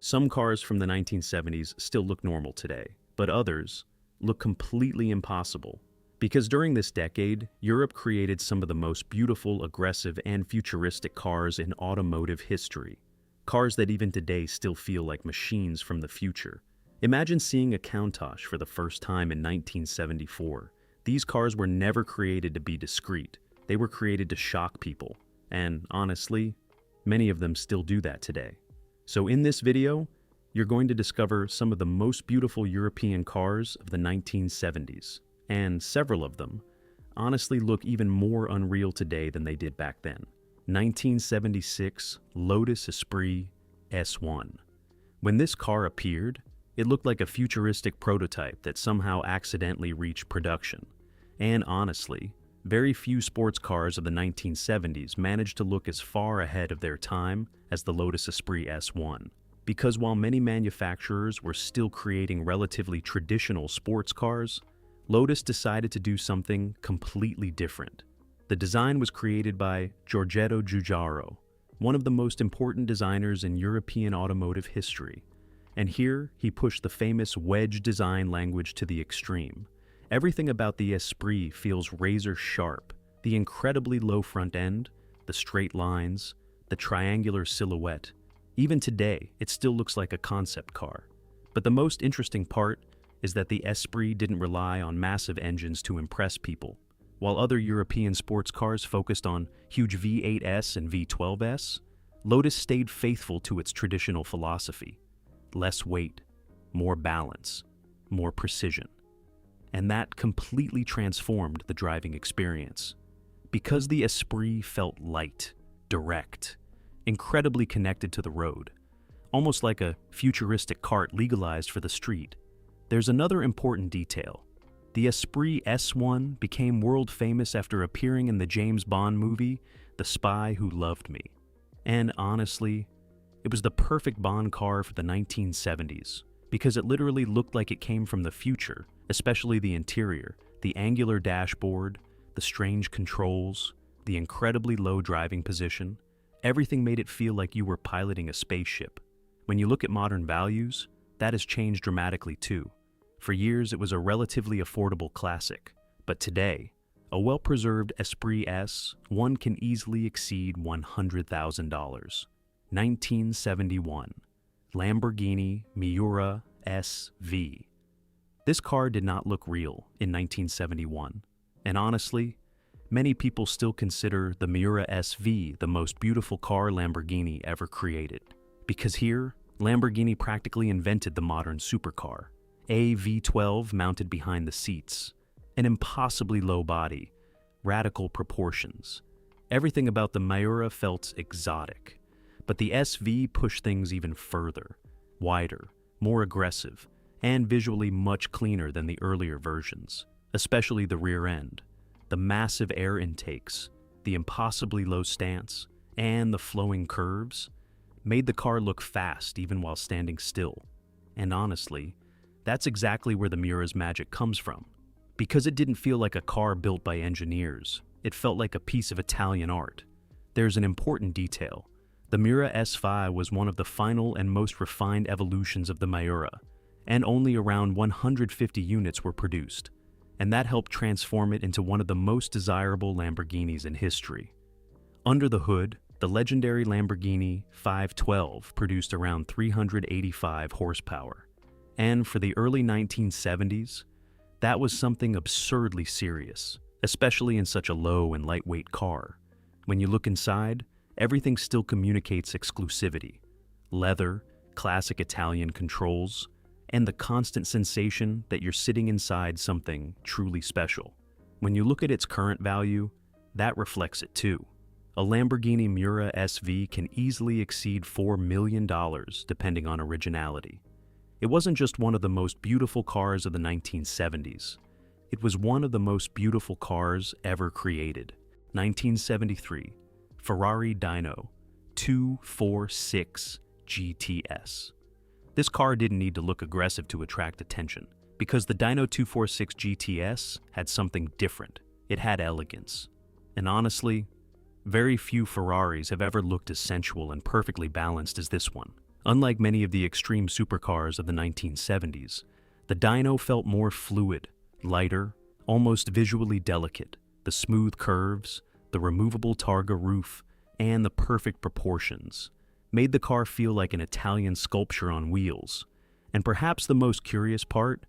Some cars from the 1970s still look normal today, but others look completely impossible. Because during this decade, Europe created some of the most beautiful, aggressive, and futuristic cars in automotive history. Cars that even today still feel like machines from the future. Imagine seeing a Countach for the first time in 1974. These cars were never created to be discreet. They were created to shock people. And honestly, many of them still do that today. So in this video, you're going to discover some of the most beautiful European cars of the 1970s. And several of them honestly look even more unreal today than they did back then. 1976 Lotus Esprit S1. When this car appeared, it looked like a futuristic prototype that somehow accidentally reached production. And honestly, very few sports cars of the 1970s managed to look as far ahead of their time as the Lotus Esprit S1. Because while many manufacturers were still creating relatively traditional sports cars, Lotus decided to do something completely different. The design was created by Giorgetto Giugiaro, one of the most important designers in European automotive history. And here, he pushed the famous wedge design language to the extreme. Everything about the Esprit feels razor sharp. The incredibly low front end, the straight lines, the triangular silhouette. Even today, it still looks like a concept car. But the most interesting part is that the Esprit didn't rely on massive engines to impress people. While other European sports cars focused on huge V8s and V12s, Lotus stayed faithful to its traditional philosophy. Less weight, more balance, more precision. And that completely transformed the driving experience. Because the Esprit felt light, direct, incredibly connected to the road, almost like a futuristic cart legalized for the street. There's another important detail. The Esprit S1 became world famous after appearing in the James Bond movie, The Spy Who Loved Me. And honestly, it was the perfect Bond car for the 1970s, because it literally looked like it came from the future, especially the interior, the angular dashboard, the strange controls, the incredibly low driving position. Everything made it feel like you were piloting a spaceship. When you look at modern values, that has changed dramatically too. For years, it was a relatively affordable classic, but today, a well-preserved Esprit S1 can easily exceed $100,000. 1971, Lamborghini Miura SV. This car did not look real in 1971, and honestly, many people still consider the Miura SV the most beautiful car Lamborghini ever created. Because here, Lamborghini practically invented the modern supercar. A V12 mounted behind the seats, an impossibly low body, radical proportions. Everything about the Miura felt exotic. But the SV pushed things even further, wider, more aggressive, and visually much cleaner than the earlier versions, especially the rear end. The massive air intakes, the impossibly low stance, and the flowing curves made the car look fast even while standing still. And honestly, that's exactly where the Miura's magic comes from. Because it didn't feel like a car built by engineers, it felt like a piece of Italian art. There's an important detail. The Miura SV was one of the final and most refined evolutions of the Miura, and only around 150 units were produced, and that helped transform it into one of the most desirable Lamborghinis in history. Under the hood, the legendary Lamborghini 512 produced around 385 horsepower, and for the early 1970s, that was something absurdly serious, especially in such a low and lightweight car. When you look inside, everything still communicates exclusivity. Leather, classic Italian controls, and the constant sensation that you're sitting inside something truly special. When you look at its current value, that reflects it too. A Lamborghini Miura SV can easily exceed $4 million depending on originality. It wasn't just one of the most beautiful cars of the 1970s. It was one of the most beautiful cars ever created. 1973, Ferrari Dino 246 GTS. This car didn't need to look aggressive to attract attention, because the Dino 246 GTS had something different. It had elegance. And honestly, very few Ferraris have ever looked as sensual and perfectly balanced as this one. Unlike many of the extreme supercars of the 1970s, the Dino felt more fluid, lighter, almost visually delicate. The smooth curves, the removable targa roof, and the perfect proportions made the car feel like an Italian sculpture on wheels. And perhaps the most curious part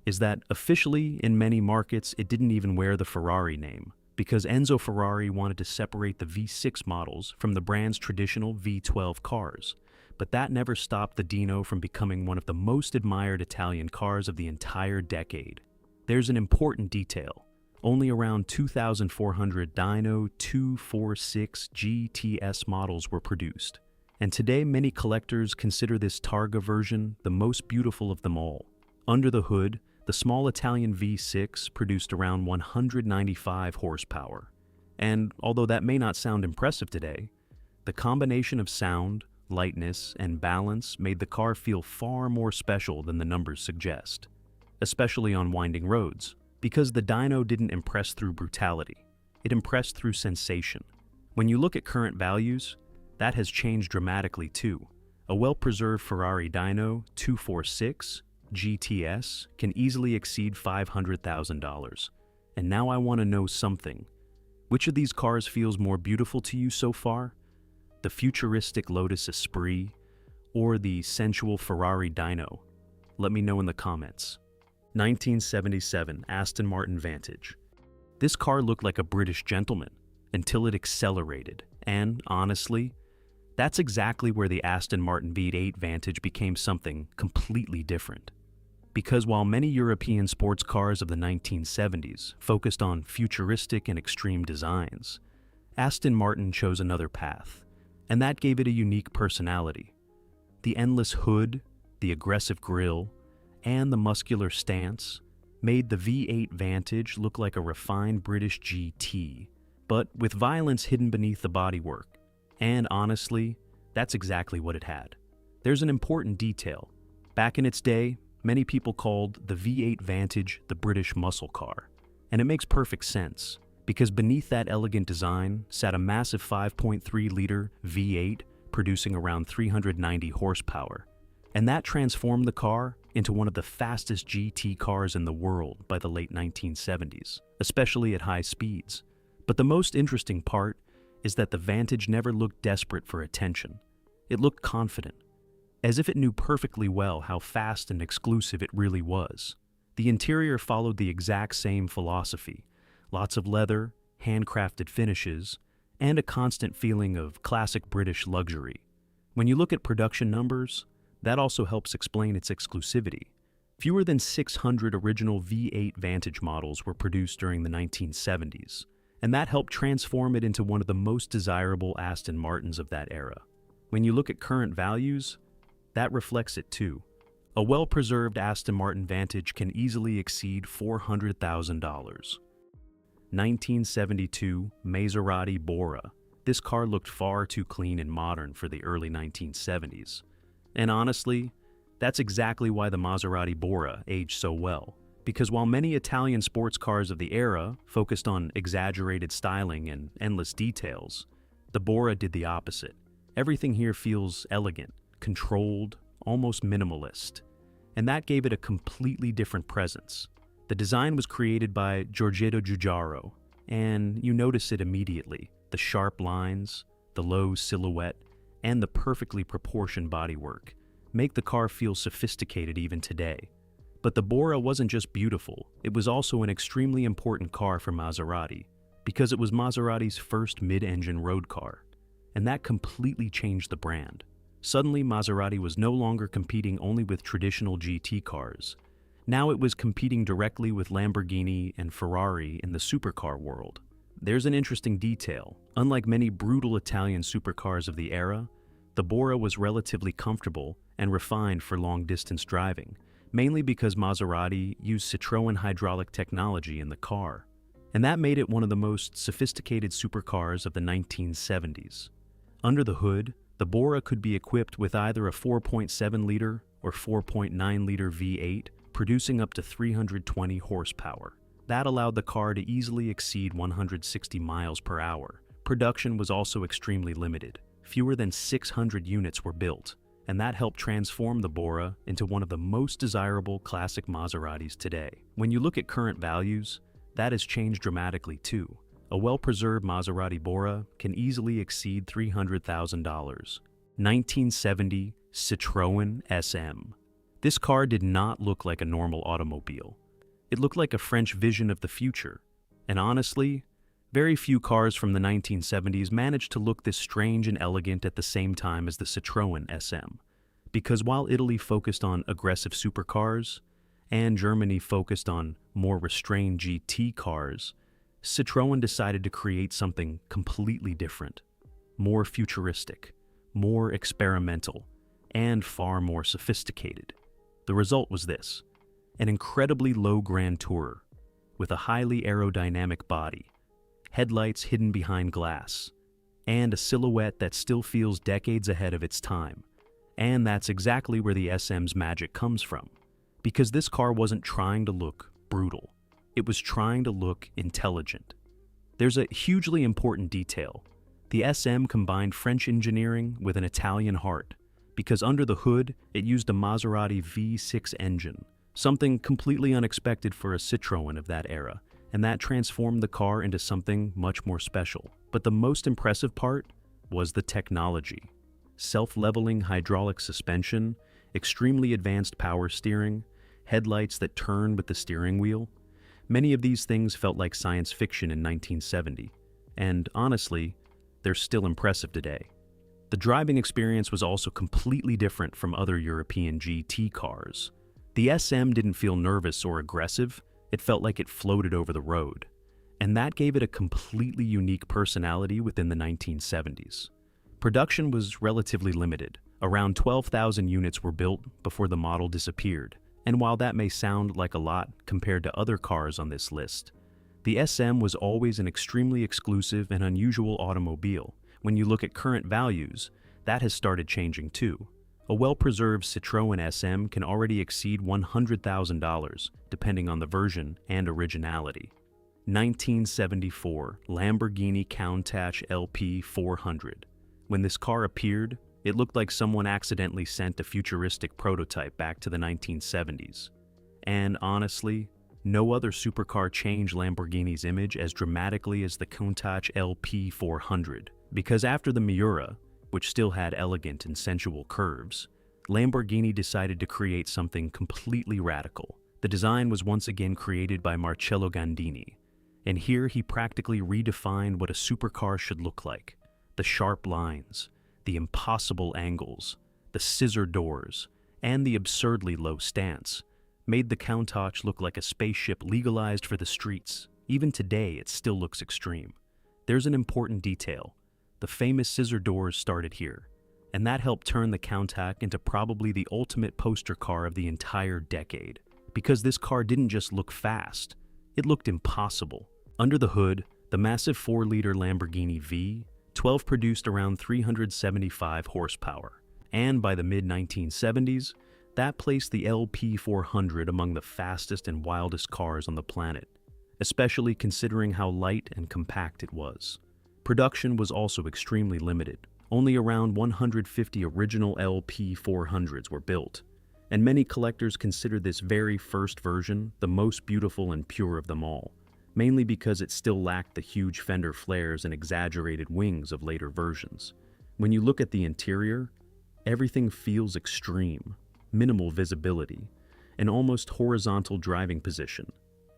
is that officially in many markets it didn't even wear the Ferrari name, because Enzo Ferrari wanted to separate the V6 models from the brand's traditional V12 cars. But that never stopped the Dino from becoming one of the most admired Italian cars of the entire decade. There's an important detail. Only around 2,400 Dino 246 GTS models were produced. And today many collectors consider this Targa version the most beautiful of them all. Under the hood, the small Italian V6 produced around 195 horsepower. And although that may not sound impressive today, the combination of sound, lightness, and balance made the car feel far more special than the numbers suggest, especially on winding roads, because the Dino didn't impress through brutality, it impressed through sensation. When you look at current values, that has changed dramatically too. A well-preserved Ferrari Dino 246 GTS can easily exceed $500,000. And now I want to know something. Which of these cars feels more beautiful to you so far? The futuristic Lotus Esprit or the sensual Ferrari Dino? Let me know in the comments. 1977 Aston Martin Vantage. This car looked like a British gentleman until it accelerated, and honestly, that's exactly where the Aston Martin V8 Vantage became something completely different. Because while many European sports cars of the 1970s focused on futuristic and extreme designs, Aston Martin chose another path, and that gave it a unique personality. The endless hood, the aggressive grille, and the muscular stance made the V8 Vantage look like a refined British GT, but with violence hidden beneath the bodywork. And honestly, that's exactly what it had. There's an important detail. Back in its day, many people called the V8 Vantage the British muscle car. And it makes perfect sense, because beneath that elegant design sat a massive 5.3-liter V8 producing around 390 horsepower. And that transformed the car into one of the fastest GT cars in the world by the late 1970s, especially at high speeds. But the most interesting part is that the Vantage never looked desperate for attention. It looked confident, as if it knew perfectly well how fast and exclusive it really was. The interior followed the exact same philosophy: lots of leather, handcrafted finishes, and a constant feeling of classic British luxury. When you look at production numbers, that also helps explain its exclusivity. Fewer than 600 original V8 Vantage models were produced during the 1970s, and that helped transform it into one of the most desirable Aston Martins of that era. When you look at current values, that reflects it too. A well-preserved Aston Martin Vantage can easily exceed $400,000. 1972 Maserati Bora. This car looked far too clean and modern for the early 1970s. And honestly, that's exactly why the Maserati Bora aged so well. Because while many Italian sports cars of the era focused on exaggerated styling and endless details, the Bora did the opposite. Everything here feels elegant, controlled, almost minimalist. And that gave it a completely different presence. The design was created by Giorgetto Giugiaro, and you notice it immediately. The sharp lines, the low silhouette, and the perfectly proportioned bodywork make the car feel sophisticated even today. But the Bora wasn't just beautiful, it was also an extremely important car for Maserati, because it was Maserati's first mid-engine road car, and that completely changed the brand. Suddenly, Maserati was no longer competing only with traditional GT cars. Now it was competing directly with Lamborghini and Ferrari in the supercar world. There's an interesting detail. Unlike many brutal Italian supercars of the era, the Bora was relatively comfortable and refined for long-distance driving, mainly because Maserati used Citroën hydraulic technology in the car. And that made it one of the most sophisticated supercars of the 1970s. Under the hood, the Bora could be equipped with either a 4.7-liter or 4.9-liter V8, producing up to 320 horsepower. That allowed the car to easily exceed 160 miles per hour. Production was also extremely limited. Fewer than 600 units were built, and that helped transform the Bora into one of the most desirable classic Maseratis today. When you look at current values, that has changed dramatically too. A well-preserved Maserati Bora can easily exceed $300,000. 1970 Citroën SM. This car did not look like a normal automobile. It looked like a French vision of the future. And honestly, very few cars from the 1970s managed to look this strange and elegant at the same time as the Citroën SM. Because while Italy focused on aggressive supercars, and Germany focused on more restrained GT cars, Citroën decided to create something completely different, more futuristic, more experimental, and far more sophisticated. The result was this: an incredibly low Grand Tourer with a highly aerodynamic body, headlights hidden behind glass, and a silhouette that still feels decades ahead of its time. And that's exactly where the SM's magic comes from. Because this car wasn't trying to look brutal, it was trying to look intelligent. There's a hugely important detail. The SM combined French engineering with an Italian heart, because under the hood, it used a Maserati V6 engine, something completely unexpected for a Citroën of that era, and that transformed the car into something much more special. But the most impressive part was the technology. Self-leveling hydraulic suspension, extremely advanced power steering, headlights that turn with the steering wheel. Many of these things felt like science fiction in 1970, and honestly, they're still impressive today. The driving experience was also completely different from other European GT cars. The SM didn't feel nervous or aggressive, it felt like it floated over the road. And that gave it a completely unique personality within the 1970s. Production was relatively limited. Around 12,000 units were built before the model disappeared. And while that may sound like a lot compared to other cars on this list, the SM was always an extremely exclusive and unusual automobile. When you look at current values, that has started changing too. A well-preserved Citroën SM can already exceed $100,000, depending on the version and originality. 1974 Lamborghini Countach LP400. When this car appeared, it looked like someone accidentally sent a futuristic prototype back to the 1970s. And honestly, no other supercar changed Lamborghini's image as dramatically as the Countach LP400. Because after the Miura, which still had elegant and sensual curves, Lamborghini decided to create something completely radical. The design was once again created by Marcello Gandini, and here he practically redefined what a supercar should look like. The sharp lines, the impossible angles, the scissor doors, and the absurdly low stance made the Countach look like a spaceship legalized for the streets. Even today, it still looks extreme. There's an important detail. The famous scissor doors started here, and that helped turn the Countach into probably the ultimate poster car of the entire decade. Because this car didn't just look fast, it looked impossible. Under the hood, the massive 4-liter Lamborghini V12 produced around 375 horsepower, and by the mid-1970s, that placed the LP400 among the fastest and wildest cars on the planet, especially considering how light and compact it was. Production was also extremely limited. Only around 150 original LP400s were built, and many collectors consider this very first version the most beautiful and pure of them all, mainly because it still lacked the huge fender flares and exaggerated wings of later versions. When you look at the interior, everything feels extreme. Minimal visibility, an almost horizontal driving position,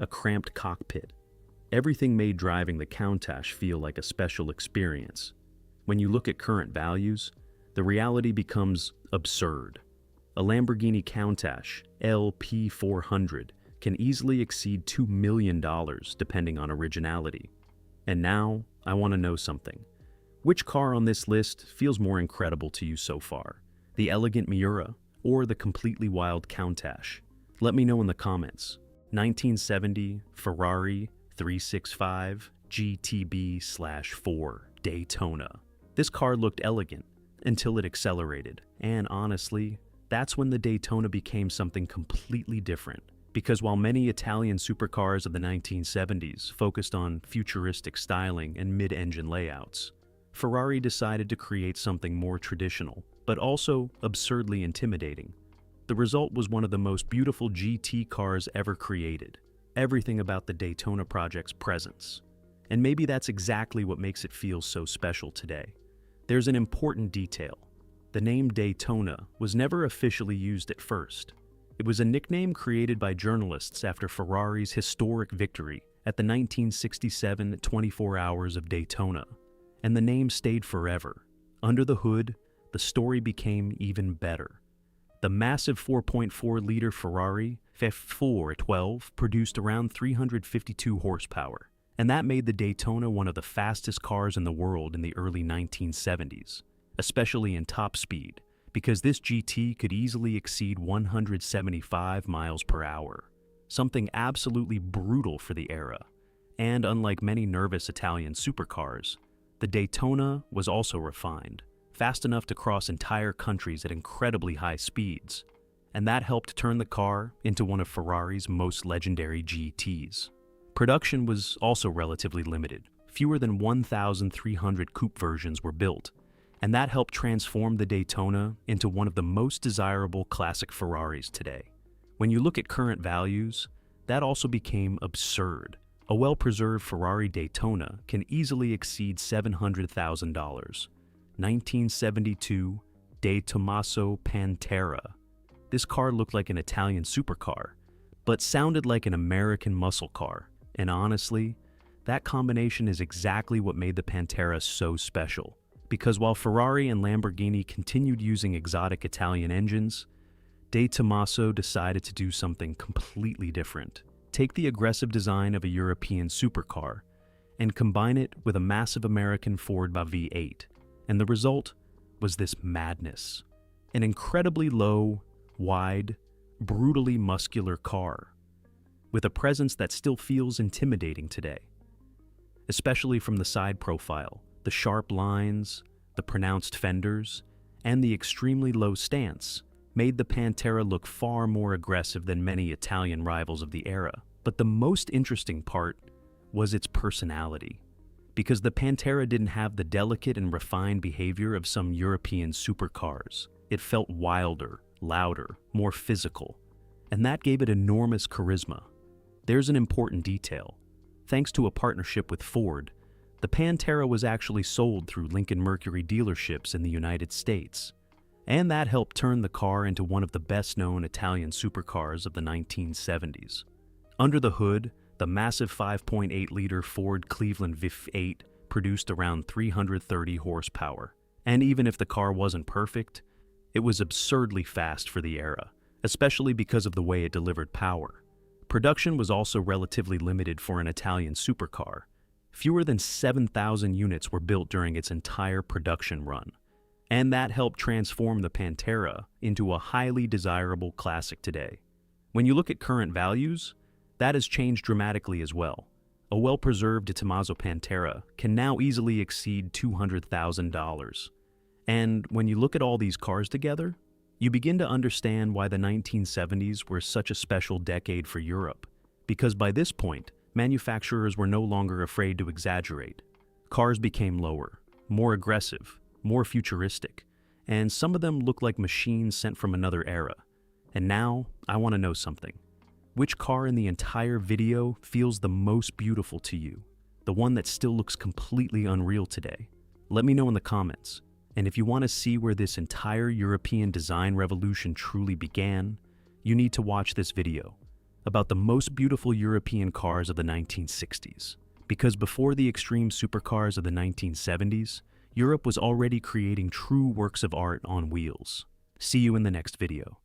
a cramped cockpit. Everything made driving the Countach feel like a special experience. When you look at current values, the reality becomes absurd. A Lamborghini Countach LP400 can easily exceed $2 million depending on originality. And now, I want to know something. Which car on this list feels more incredible to you so far? The elegant Miura or the completely wild Countach? Let me know in the comments. 1970 Ferrari 365 GTB/4 Daytona. This car looked elegant until it accelerated, and honestly, that's when the Daytona became something completely different. Because while many Italian supercars of the 1970s focused on futuristic styling and mid-engine layouts, Ferrari decided to create something more traditional, but also absurdly intimidating. The result was one of the most beautiful GT cars ever created. Everything about the Daytona project's presence. And maybe that's exactly what makes it feel so special today. There's an important detail. The name Daytona was never officially used at first. It was a nickname created by journalists after Ferrari's historic victory at the 1967 24 Hours of Daytona. And the name stayed forever. Under the hood, the story became even better. The massive 4.4-liter Ferrari F412 produced around 352 horsepower, and that made the Daytona one of the fastest cars in the world in the early 1970s, especially in top speed, because this GT could easily exceed 175 miles per hour, something absolutely brutal for the era. And unlike many nervous Italian supercars, the Daytona was also refined, fast enough to cross entire countries at incredibly high speeds, and that helped turn the car into one of Ferrari's most legendary GTs. Production was also relatively limited. Fewer than 1,300 coupe versions were built, and that helped transform the Daytona into one of the most desirable classic Ferraris today. When you look at current values, that also became absurd. A well-preserved Ferrari Daytona can easily exceed $700,000. 1972 De Tomaso Pantera. This car looked like an Italian supercar, but sounded like an American muscle car. And honestly, that combination is exactly what made the Pantera so special. Because while Ferrari and Lamborghini continued using exotic Italian engines, De Tomaso decided to do something completely different. Take the aggressive design of a European supercar and combine it with a massive American Ford V8. And the result was this madness. An incredibly low, wide, brutally muscular car, with a presence that still feels intimidating today. Especially from the side profile, the sharp lines, the pronounced fenders, and the extremely low stance made the Pantera look far more aggressive than many Italian rivals of the era. But the most interesting part was its personality. Because the Pantera didn't have the delicate and refined behavior of some European supercars. It felt wilder, louder, more physical, and that gave it enormous charisma. There's an important detail. Thanks to a partnership with Ford, the Pantera was actually sold through Lincoln Mercury dealerships in the United States, and that helped turn the car into one of the best-known Italian supercars of the 1970s. Under the hood, the massive 5.8-liter Ford Cleveland V8 produced around 330 horsepower. And even if the car wasn't perfect, it was absurdly fast for the era, especially because of the way it delivered power. Production was also relatively limited for an Italian supercar. Fewer than 7,000 units were built during its entire production run. And that helped transform the Pantera into a highly desirable classic today. When you look at current values, that has changed dramatically as well. A well-preserved Tomaso Pantera can now easily exceed $200,000. And when you look at all these cars together, you begin to understand why the 1970s were such a special decade for Europe. Because by this point, manufacturers were no longer afraid to exaggerate. Cars became lower, more aggressive, more futuristic, and some of them looked like machines sent from another era. And now, I want to know something. Which car in the entire video feels the most beautiful to you? The one that still looks completely unreal today? Let me know in the comments. And if you want to see where this entire European design revolution truly began, you need to watch this video about the most beautiful European cars of the 1960s. Because before the extreme supercars of the 1970s, Europe was already creating true works of art on wheels. See you in the next video.